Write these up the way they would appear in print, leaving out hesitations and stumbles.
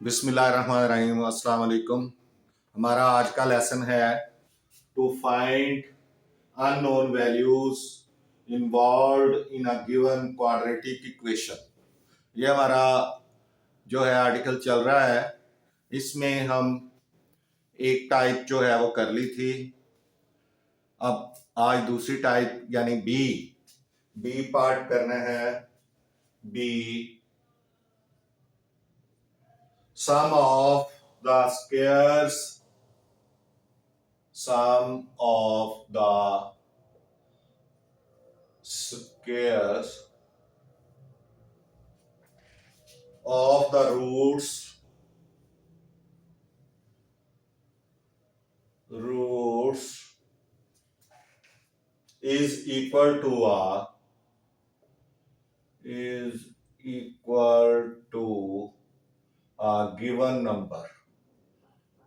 बिस्मिल्लाहिर्रहमानिर्रहीम, अस्सलाम वालेकुम। हमारा आज का लेसन है to find unknown values involved in a given quadratic equation. ये हमारा जो है आर्टिकल चल रहा है, इसमें हम एक टाइप जो है वो कर ली थी। अब आज दूसरी टाइप यानी बी पार्ट करना है। B sum of the squares sum of the squares of the roots is equal to a given number,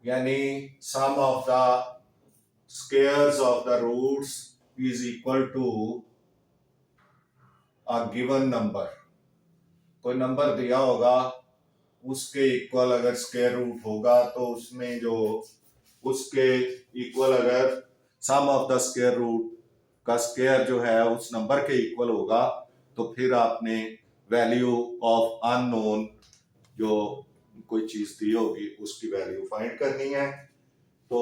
यानी sum of the squares of the roots is equal to a given number। कोई number दिया होगा, उसके equal अगर square root होगा तो उसमें जो उसके इक्वल अगर सम ऑफ द स्क्वायर रूट का स्क्वायर जो है उस नंबर के इक्वल होगा तो फिर आपने वैल्यू ऑफ अननोन जो कोई चीज दी होगी उसकी वैल्यू फाइंड करनी है। तो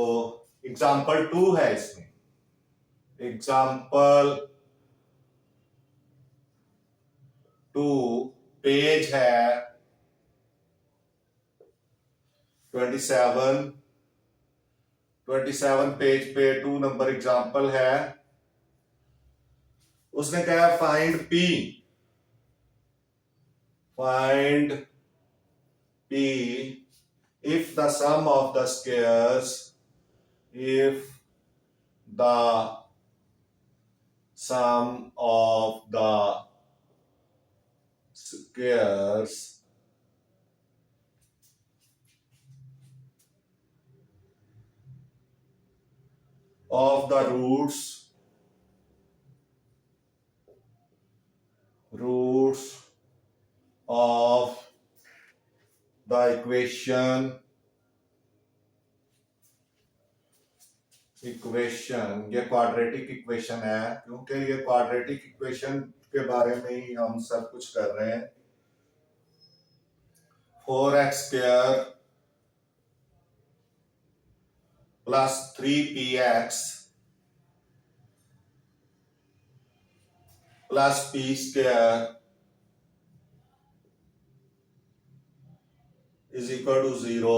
एग्जाम्पल 2 है इसमें। एग्जाम्पल 2 पेज है 27 पेज पे 2 नंबर एग्जाम्पल है। उसने कहा find P if the sum of the squares of the roots of the equation ये क्वाड्रेटिक इक्वेशन है, क्योंकि ये क्वाड्रेटिक इक्वेशन के बारे में ही हम सब कुछ कर रहे हैं। 4x² plus 3px plus p² is equal to 0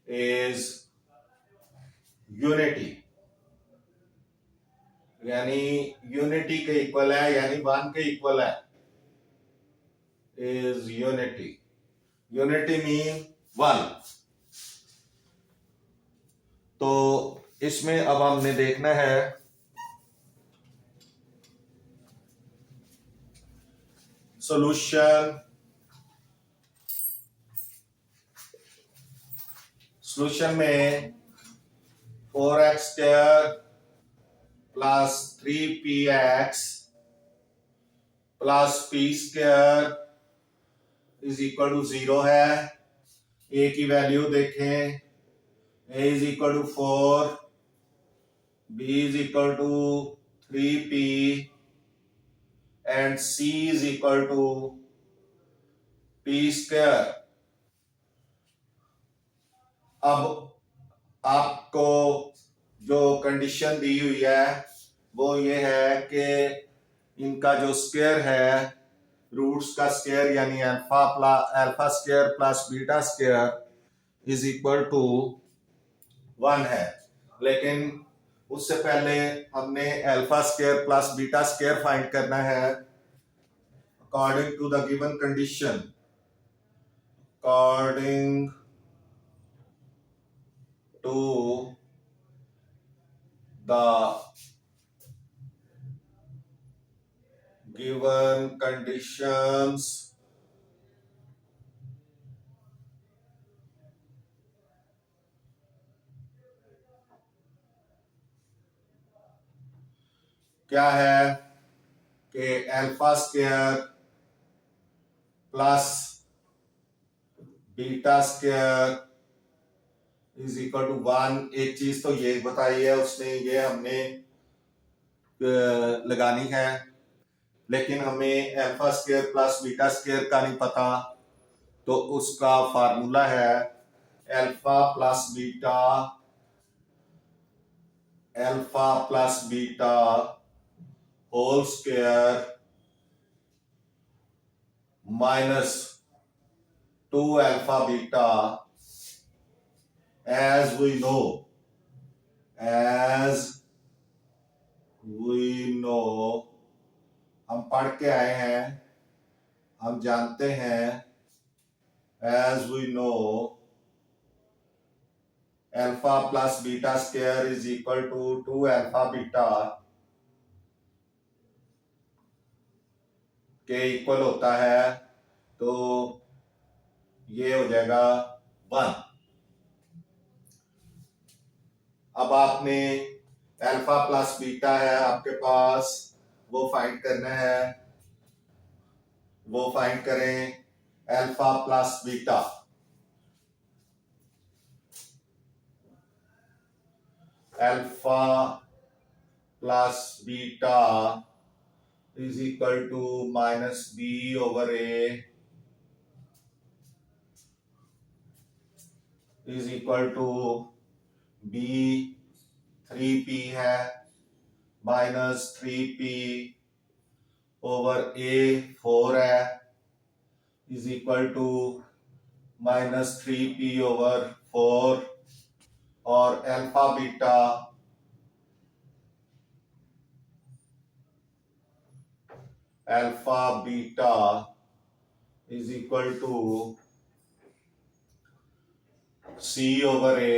is unity, यानी यूनिटी के इक्वल है, यानी 1 के इक्वल है। Is unity mean 1। तो इसमें अब हमने देखना है सॉल्यूशन में 4x² plus 3px plus p² is equal to 0 है। a की वैल्यू देखें, a is equal to 4, b is equal to 3p and c is equal to p²। अब आपको जो कंडीशन दी हुई है वो ये है कि इनका जो स्क्वायर है, रूट्स का स्क्वायर यानी alpha square plus beta square is equal to 1 है। लेकिन उससे पहले हमने alpha square plus beta square find करना है according to the given condition. According to the given conditions क्या है कि alpha square plus beta square is equal to 1। एक चीज तो ये बताई है उसने, ये हमने लगानी है, लेकिन हमें alpha square plus beta square का नहीं पता। तो उसका फार्मूला है alpha plus beta, alpha plus beta whole square minus 2 alpha beta, as we know, as we know, हम पढ़ के आए हैं, हम जानते हैं, as we know, alpha plus beta square is equal to 2 alpha beta के इक्वल होता है, तो ये हो जाएगा 1। अब आपने अल्फा प्लस बीटा है आपके पास, वो फाइंड करना है, वो फाइंड करें alpha plus beta. Alpha plus beta is equal to minus b over a is equal to b 3p है माइनस 3p ओवर a 4 है is equal to minus 3p over 4। और alpha beta is equal to c over a,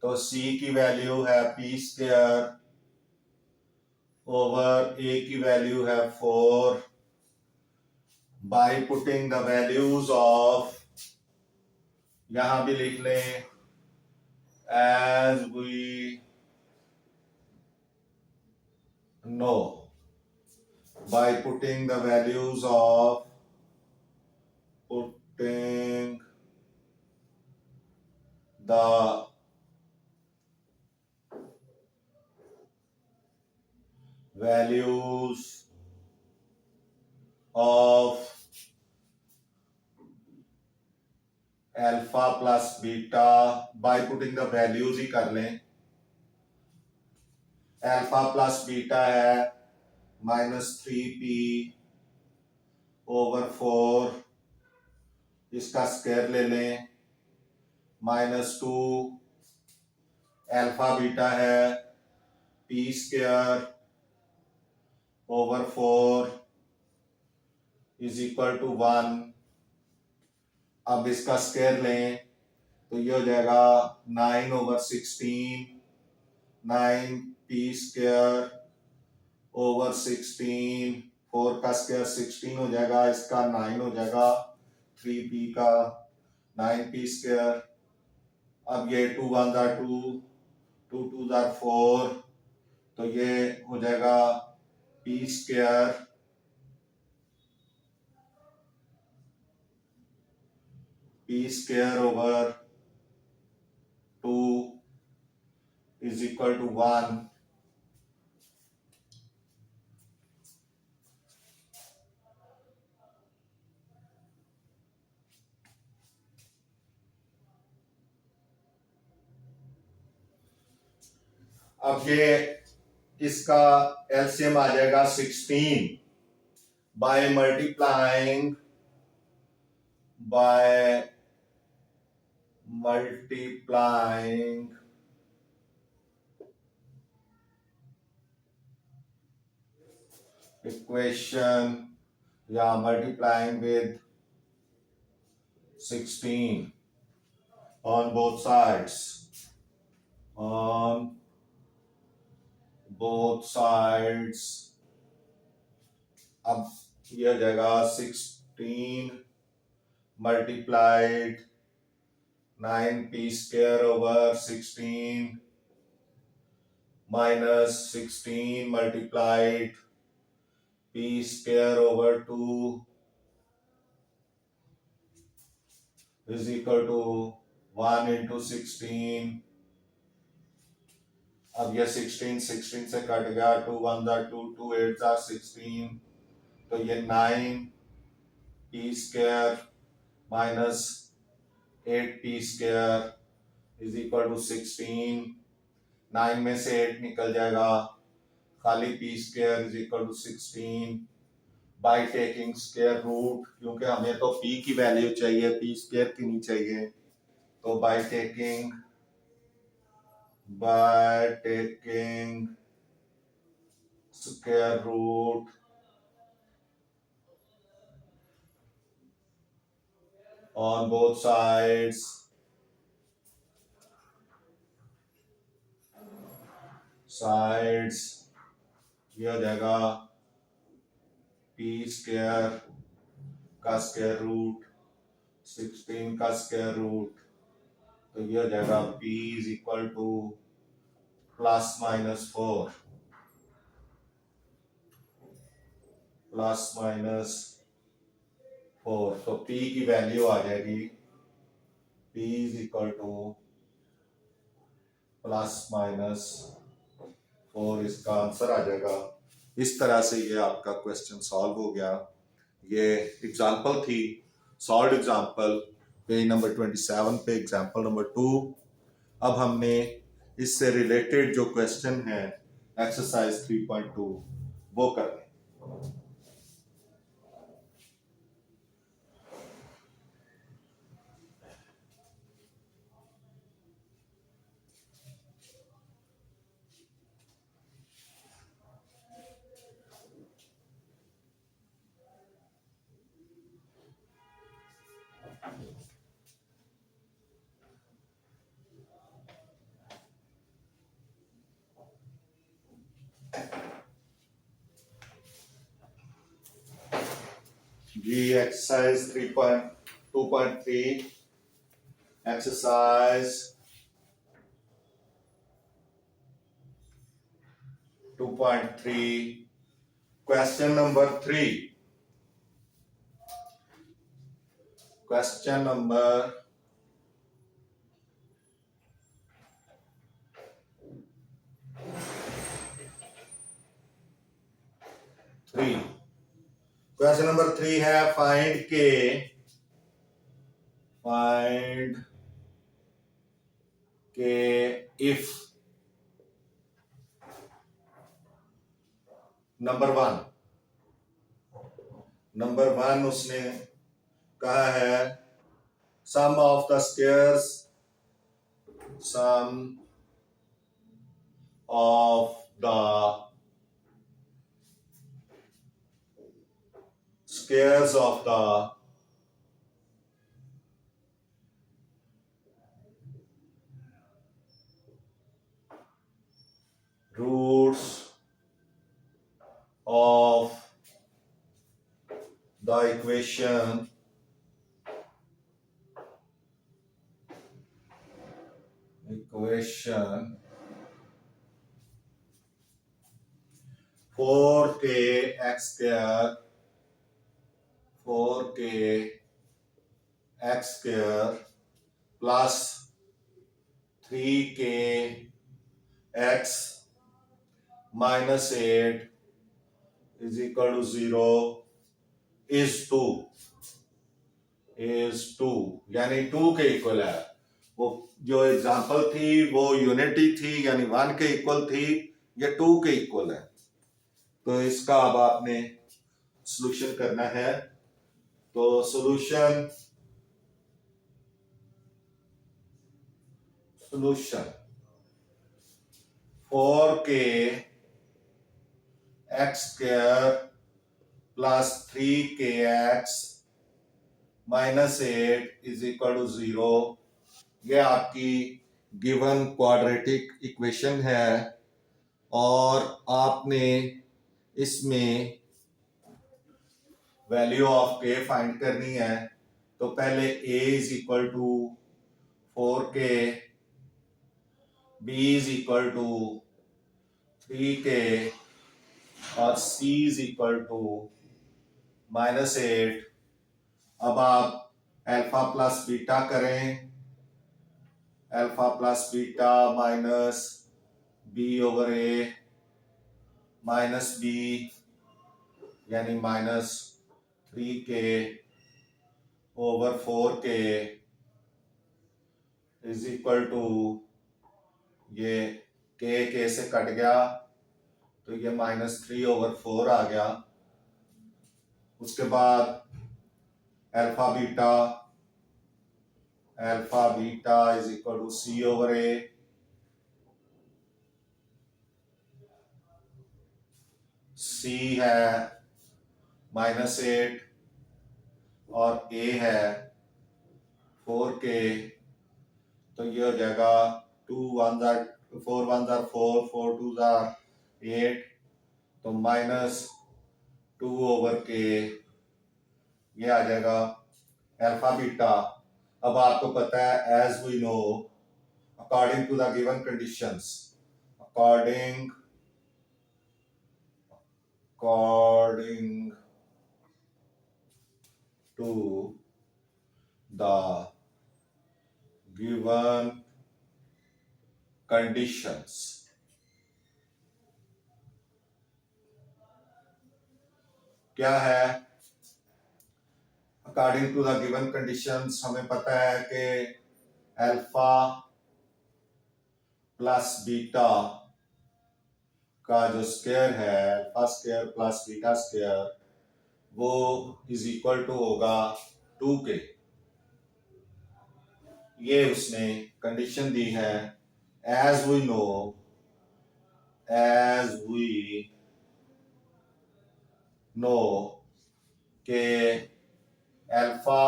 तो c की value है p square over a की value है 4। Bye putting the values of, यहां भी लिख लें as we know, by putting the values of putting the values of alpha plus beta, by putting the values ही कर लें। अल्फा प्लस बीटा है माइनस 3p ओवर 4, इसका स्क्वायर ले लें, माइनस 2 अल्फा बीटा है p square over 4 is equal to 1। अब इसका स्क्वायर लें तो ये हो जाएगा 9 ओवर 16, 9p स्क्वायर ओवर 16, 4 का स्क्वायर 16 हो जाएगा, इसका 9 हो जाएगा, 3p का 9p स्क्वायर। अब ये 2 1 जार 2, 2 2 जार 4, तो ये हो जाएगा p square over 2 is equal to 1। अब ये इसका एलसीएम आ जाएगा 16 बाय मल्टीप्लाइंग इक्वेशन या multiplying with 16 on both sides, on both sides। अब ये हो जाएगा 16 multiplied 9p square over 16 minus 16 multiplied p square over 2 is equal to 1 into 16। अब ये 16 से कट गया, 2 1 2, 2 8 16, तो ये 9p² minus 8p² is equal to 16। 9 में से 8 निकल जाएगा, खाली p² is equal to 16 by taking square root, क्योंकि हमें तो p की वैल्यू चाहिए, p² की नहीं चाहिए। तो by taking square root on both sides, ये हो जाएगा p² का स्क्वायर रूट 16 का स्क्वायर रूट, तो ये हो जाएगा p is equal two plus minus 4 तो p की वैल्यू आ जाएगी p इज इक्वल टू +-4, इसका आंसर आ जाएगा। इस तरह से ये आपका क्वेश्चन सॉल्व हो गया। ये एग्जाम्पल थी, सॉल्व एग्जाम्पल, पेज नंबर 27 पे एग्जाम्पल नंबर 2। अब हमने इससे रिलेटेड जो क्वेश्चन है एक्सरसाइज 3.2 वो करने। जी exercise 3.2.3 exercise 2.3 question number 3 question number 3 question number 3 है फाइंड के इफ नंबर 1 उसने कहा है sum of the squares of the roots of the equation 4kx² plus 3kx minus 8 is equal to 0 is 2 यानी 2 के इक्वल है। वो जो एग्जांपल थी वो यूनिटी थी, यानी 1 के इक्वल थी, ये 2 के इक्वल है। तो इसका अब आपने सॉल्यूशन करना है। तो solution 4kx² plus 3kx minus 8 is equal to 0। ये आपकी गिवन क्वाड्रेटिक इक्वेशन है और आपने इसमें वैल्यू ऑफ k फाइंड करनी है। तो पहले a is equal to 4k, b is equal to 3k और c इज इक्वल टू -8। अब आप अल्फा अल्फा प्लस बीटा करें, alpha plus beta minus B over A minus B यानी minus 3k over 4k is equal to, ये के से cut गया तो ये -3 ओवर 4 आ गया। उसके बाद alpha beta is equal to C over A, C है -8 और ए है 4k, तो ये हो जाएगा 2 1 4 1 4 4 2 8, तो -2 ओवर के ये आ जाएगा अल्फा बीटा। अब आपको पता है as we know according to the given conditions, according to the given conditions, क्या है according to the given conditions, हमें पता है कि अल्फा प्लस बीटा का जो स्क्वायर है, alpha square plus beta square, वो इज इक्वल टू होगा 2k। ये उसने कंडीशन दी है एज वी नो के alpha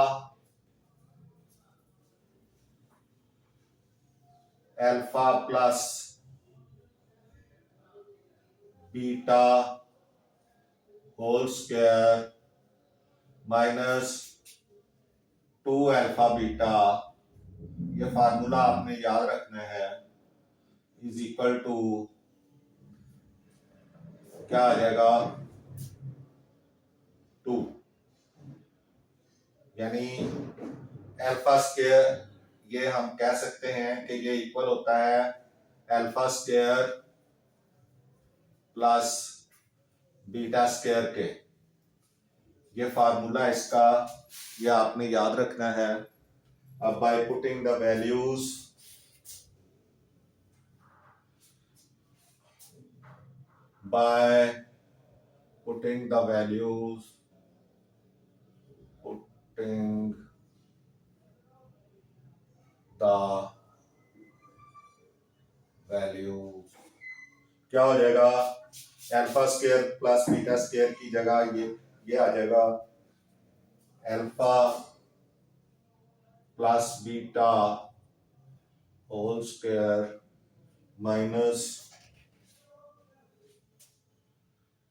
plus beta whole square minus 2 alpha beta, ये फार्मूला आपने याद रखना है, इज इक्वल टू क्या आ जाएगा 2, यानी अल्फा स्क्वायर, ये हम कह सकते हैं कि ये इक्वल होता है alpha square plus beta square के। ये फार्मूला इसका, ये आपने याद रखना है। अब by putting the values, putting the values क्या हो जाएगा, alpha square plus beta square की जगह ये आ जाएगा alpha plus beta whole square minus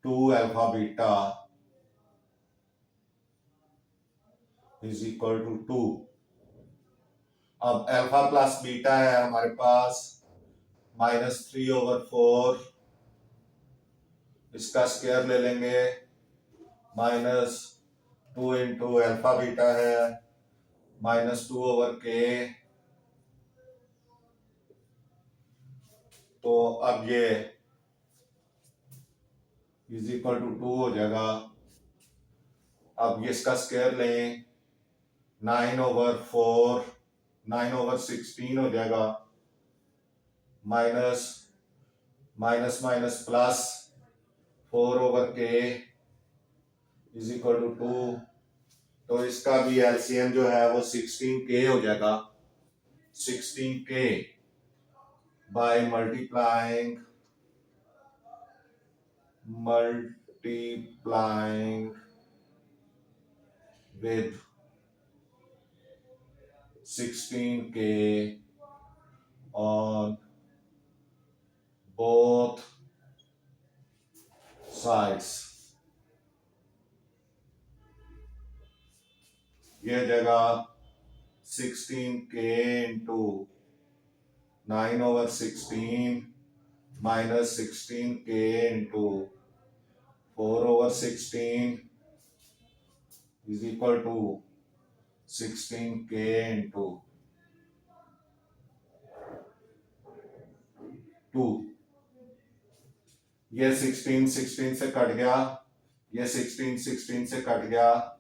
2 alpha beta is equal to 2। अब अल्फा प्लस बीटा है हमारे पास -3 ओवर 4, इसका स्क्वायर ले लेंगे, -2 इंटू अल्फा बीटा है -2 ओवर के, तो अब ये इज इक्वल टू 2 हो जाएगा। अब ये इसका स्क्वायर लें, 9 ओवर 16 हो जाएगा, माइनस प्लस 4 ओवर के इज इक्वल टू 2, तो इसका भी एलसीएम जो है वो 16k हो जाएगा। 16k by multiplying with 16k on both sides, ये जगह 16k into 9 over 16 minus 16k into 4 over 16 is equal to 16k into 2, ये 16 से कट गया, ये 16 से कट गया,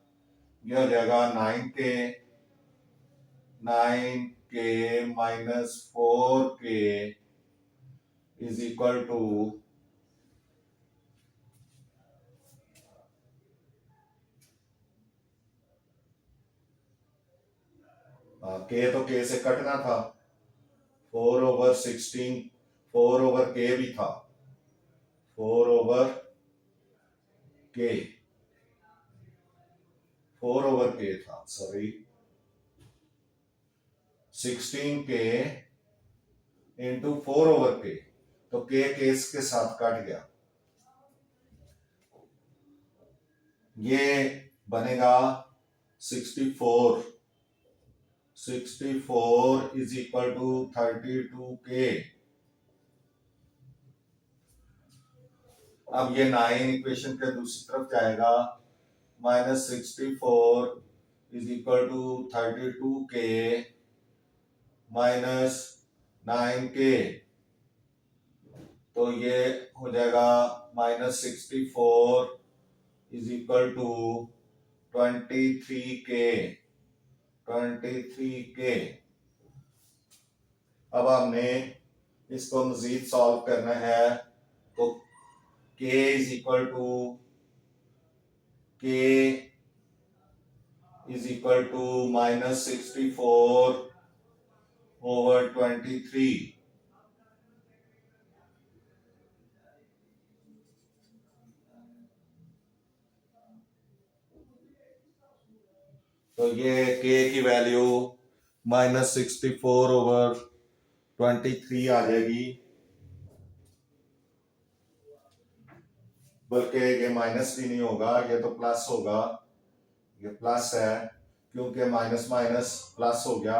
ये हो जाएगा 9k minus 4k is equal to के, तो के से कटना था, 4/16, 4/k भी था, 4/k, 4/k था, सॉरी, 16k इंटू 4/k, तो के केस के साथ कट गया, ये बनेगा 64 इज इक्वल टू 32k। अब ये 9 इक्वेशन के दूसरी तरफ जाएगा, -64 is equal to 32k minus 9k, तो ये हो जाएगा -64 इज इक्वल टू 23k। अब हमने इसको मजीद सॉल्व करना है, तो k इज इक्वल टू -64/23, तो ये k की वैल्यू -64/23 आ जाएगी, बल्कि ये माइनस भी नहीं होगा, ये तो प्लस होगा, ये प्लस है क्योंकि माइनस माइनस प्लस हो गया,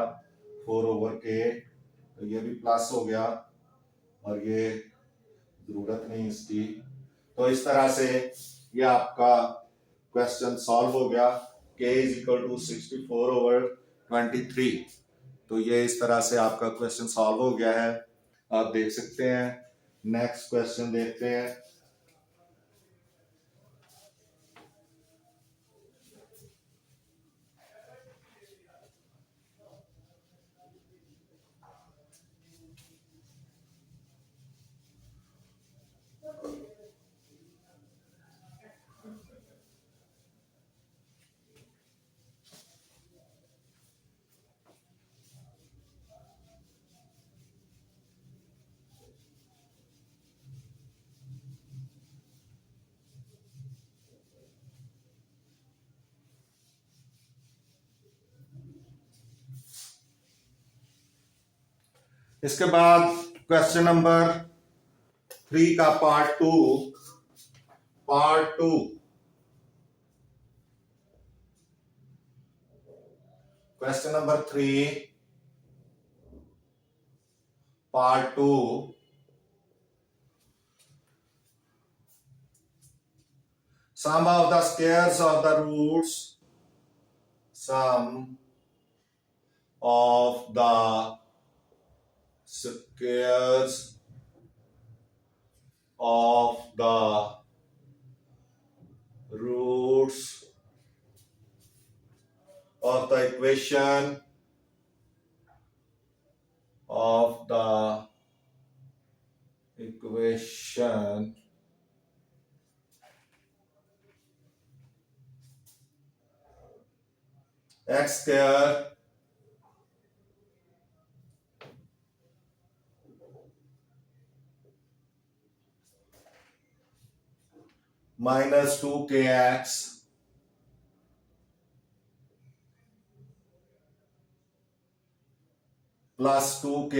4/k, तो ये भी प्लस हो गया, और ये जरूरत नहीं इसकी। तो इस तरह से ये आपका क्वेश्चन सॉल्व हो गया, k इज इक्वल टू 64/23। तो ये इस तरह से आपका क्वेश्चन सॉल्व हो गया है, आप देख सकते हैं। नेक्स्ट क्वेश्चन देखते हैं। इसके बाद क्वेश्चन नंबर 3 का part two. Question number 3 part 2। Sum of the squares of the roots, sum of the squares of the roots of the equation x square minus 2kx plus 2k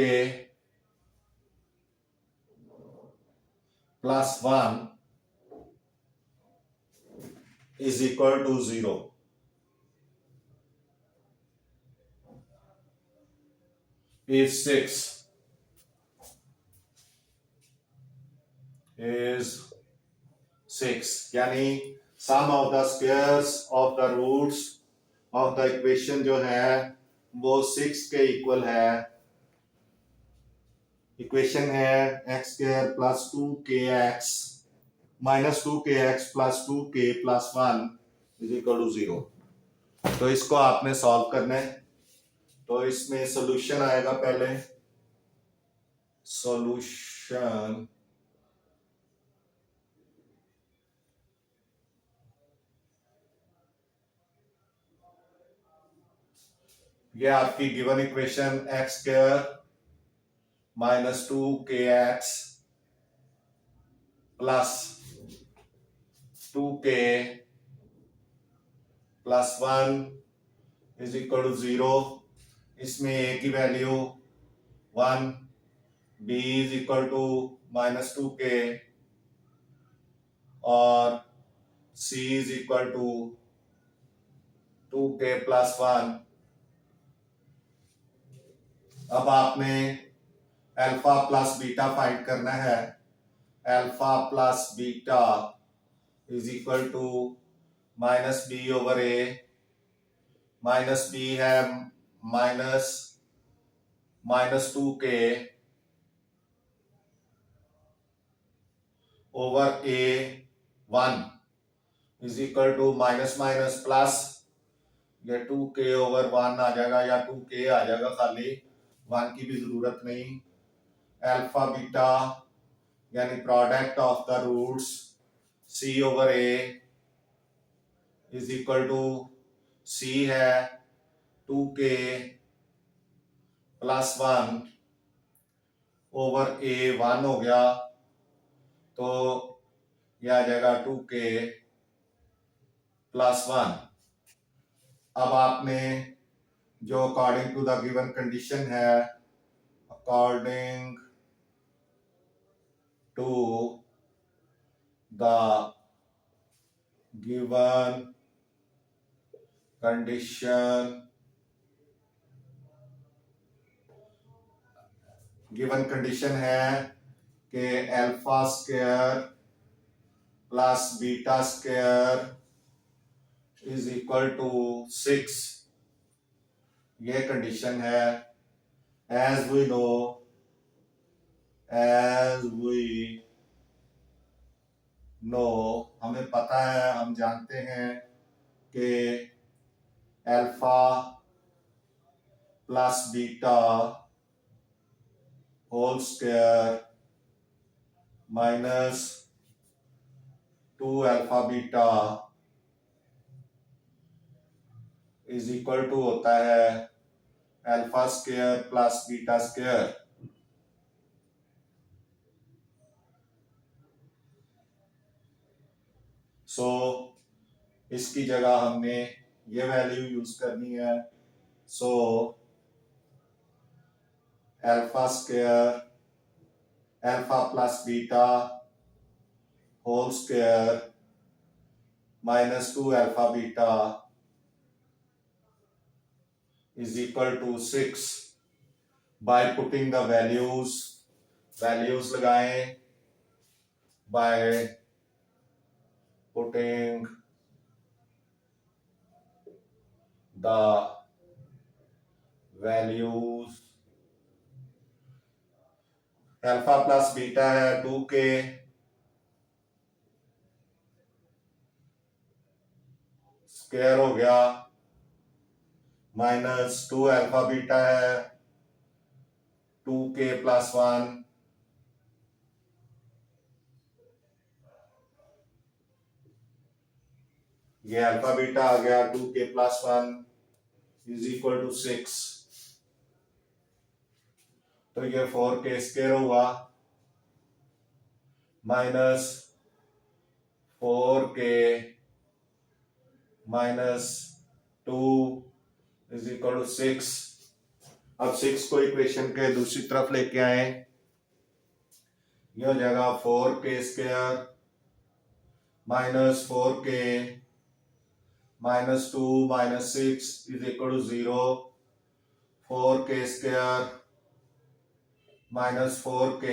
plus 1 is equal to 0 is 6 यानी sum of the squares of the roots of the equation जो है वो 6 के equal है। Equation है x square plus 2kx minus 2kx plus 2k plus 1 is equal to 0। तो इसको आपने सॉल्व करना है। तो इसमें सॉल्यूशन आएगा, पहले सॉल्यूशन ये आपकी given equation X square minus 2kx plus 2k plus 1 is equal to 0। इसमें a की value 1, b is equal to minus 2k और c is equal to 2k plus 1। अब आपने अल्फा प्लस बीटा फाइंड करना है। Alpha plus beta is equal to minus B over A. Minus B है minus 2k over A 1 is equal to minus minus plus, ये 2k over 1 आ जाएगा या 2k आ जाएगा, खाली 1 की भी जरूरत नहीं। अल्फा बीटा यानी product of the roots c over a is equal to c है 2k प्लस 1 ओवर a 1 हो गया, तो यह आ जाएगा 2k प्लस 1। अब आपने जो according to the given condition है, according to the given condition, given condition है कि alpha square plus beta square is equal to 6। ये कंडीशन है। एज वी नो, हमें पता है, हम जानते हैं कि alpha plus beta whole square minus 2 alpha beta is equal to होता है alpha square plus beta square. So इसकी जगह हमने ये वैल्यू यूज करनी है। So alpha square alpha plus beta whole square minus 2 alpha beta is equal to 6 by putting the values लगाएं by putting the values। Alpha plus beta है 2k square हो गया माइनस 2 अल्फा बीटा है 2k plus 1, ये alpha beta आ गया 2k plus 1 is equal to 6। तो ये 4k square हुआ minus 4k minus 2 is equal to 6। अब 6 को इक्वेशन के दूसरी तरफ लेके आए, ये हो जाएगा 4k square minus 4k minus 2 minus 6 is equal to 0। 4k square minus 4k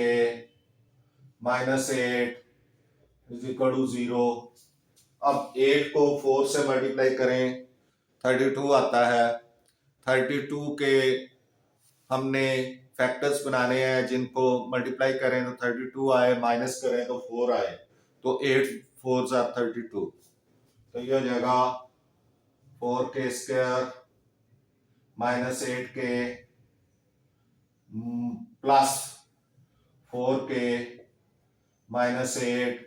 minus 8 is equal to 0। अब 8 को 4 से मल्टीप्लाई करें 32 आता है। 32 के हमने फैक्टर्स बनाने हैं जिनको मल्टीप्लाई करें तो 32 आए, माइनस करें तो 4 आए, तो 8 4s आर 32। तो ये हो जाएगा 4k square minus 8k plus 4k minus 8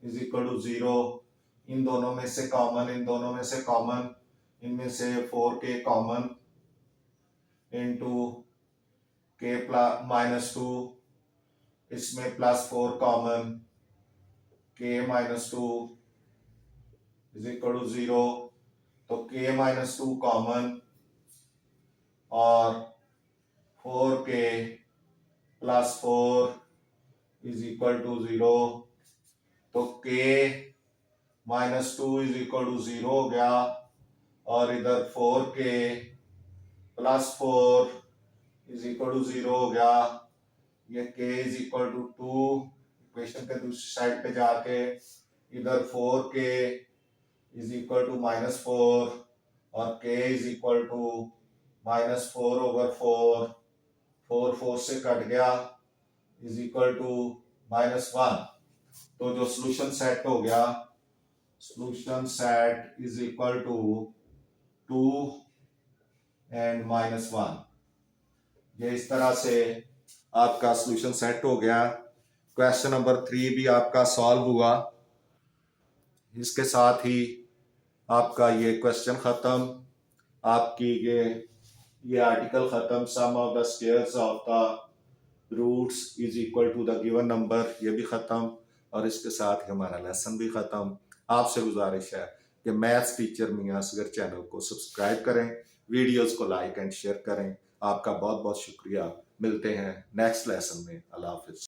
is equal to 0। इन दोनों में से कॉमन, इन दोनों में से कॉमन, इनमें से 4k common into k plus minus 2, इसमें plus 4 common, k minus 2 is equal to 0। तो k माइनस 2 कॉमन और 4k plus 4 is equal to 0। तो k minus 2 is equal to 0 हो गया और इधर 4k plus 4 is equal to 0 हो गया। ये k is equal to 2, equation के दूसरी साइड पे जाके इधर 4k is equal to minus 4 और k is equal to minus 4 over 4, 4 4 से कट गया इज इक्वल टू माइनस 1। तो जो सोल्यूशन सेट हो गया, solution set is equal to 2 and minus 1। ये इस तरह से आपका सोल्यूशन सेट हो गया। क्वेश्चन नंबर 3 भी आपका सॉल्व हुआ। इसके साथ ही आपका ये क्वेश्चन खत्म, आपकी ये आर्टिकल खत्म। Sum of the squares of the roots is equal to the given number, ये भी खत्म और इसके साथ ही हमारा लेसन भी खत्म। आपसे गुजारिश है कि मैथ्स टीचर मियां असगर चैनल को सब्सक्राइब करें, वीडियोस को लाइक एंड शेयर करें। आपका बहुत बहुत शुक्रिया। मिलते हैं नेक्स्ट लेसन में। अल्लाह हाफिज।